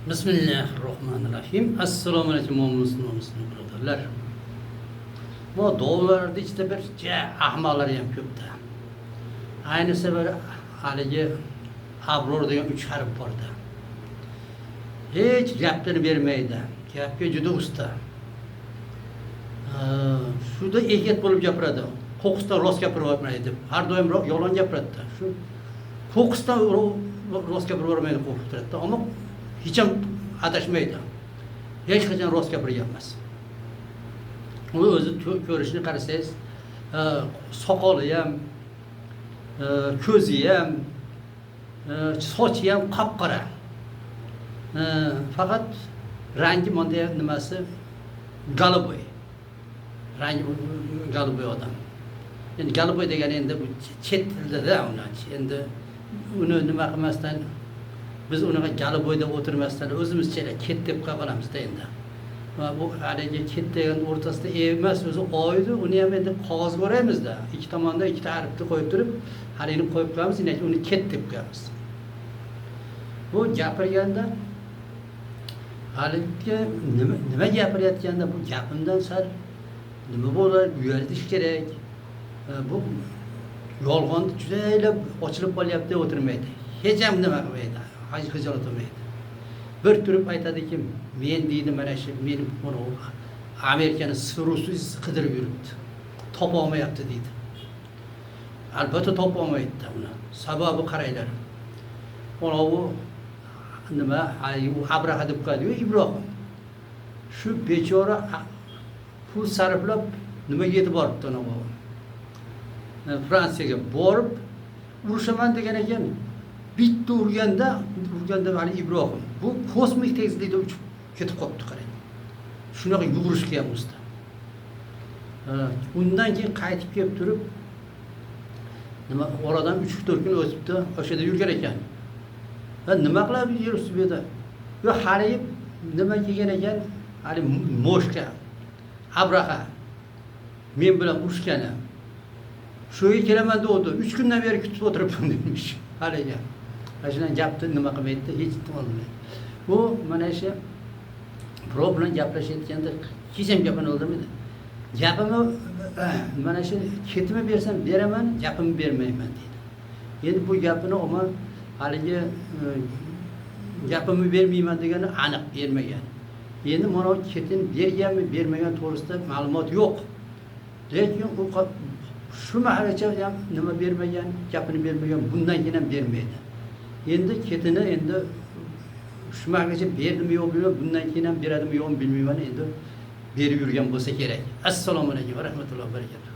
Bismillahirrahmanirrahim. Assalomu alaykum mu'min birodarlar. Bu doğularda işte bir ahmoqlar ham ko'pda. Ayniqsa bir haligi Abror degan 3 harf borda. Hech gapini bermaydi. Gapga juda usta. Shuda ehtiyot bo'lib gapiradi. Qo'qqisdan rost gapiravermaydi. Har doim yolg'on gapiradi. Shu Qo'qqisdan rost gapiravermaydi qo'rqib turadi. Ammo hech ham adashmaydi. Hech qachon rost gapirgan emas. U o'zi ko'rishini qarasangiz, soqoli ham, ko'zi ham, sochi ham qop-qora. Faqat rangi bunday nimasi galoboy. Rangi galoboy odam. Endi galoboy degani endi bu chet tilda endi uni nima qilmasdan biz unaqa galoboy deb o'tirmasdan o'zimizcha ket deb qolamiz-da endi. Va bu haligi ket degan o'rtasida emas, o'zi oydi, uni ham endi qog'ozga o'raymiz-da. Ikki tomonda ikkita harfni qo'yib turib, halini qo'yib qo'yamiz, lekin uni ket deb qo'yamiz. Bu gapirganda haligi nima gapirayotganda bu gapimdan sal nima bo'ladi, uyaltish kerak. Bu yolg'onni juda ochilib qolyapti deb o'tirmaydi. Hech ham nima qilmaydi. Hijolat olmaydi. Bir turib aytadiki, men deydi mana shu meni buni Amerikani sirusiz qidirib yuribdi. Topa olmayapti deydi. Albatta topa olmaydi uni. Sababi qaranglar. Anavi nima, u Abraha deb qo'ydi-yu Ibrohim. Shu bechora pul sarflab nimaga yetib boribdi anavi? Fransiyaga borib urushaman degan ekan. Bitta urganda hali Ibrohim bu kosmik tezlikda uchib ketib qolibdi qarang. Shunaqa yugurishga ham usta. Undan keyin qaytib kelib turib nima oradan 3-4 kun o'tibdi, o'sha yerda yurgan ekan. Va nima qilib yuribsiz bu yerda? Yo hali nima kelgan ekan? Hali Moshka, Abraha men bilan urushgani. Shuga kelaman degdi. 3 kundan beri kutib o'tiribman demiş. Haliga. Ashuna gapni nima qilmaydi, hech tushunmaydi. Bu mana shu birov bilan gaplashayotganda hech ham gapini oldirmaydi. Gapimni mana shu ketimi bersam beraman, gapimni bermayman deydi. Endi bu gapini omma haligi gapimni bermayman degani aniq bermagan. Endi mana ketin berganmi, bermagan to'g'risida ma'lumot yo'q. Lekin u shu mahalgacha ham nima bermagan, gapini bermagan, bundan keyin ham bermaydi. Endi ketini endi shu mahalgacha berdimi yo'q bilmayman, bundan keyin ham beradimi yo'q bilmayman, endi berib yurgan bo'lsa kerak. Assalomu alaykum va rahmatullohi va barakatuh.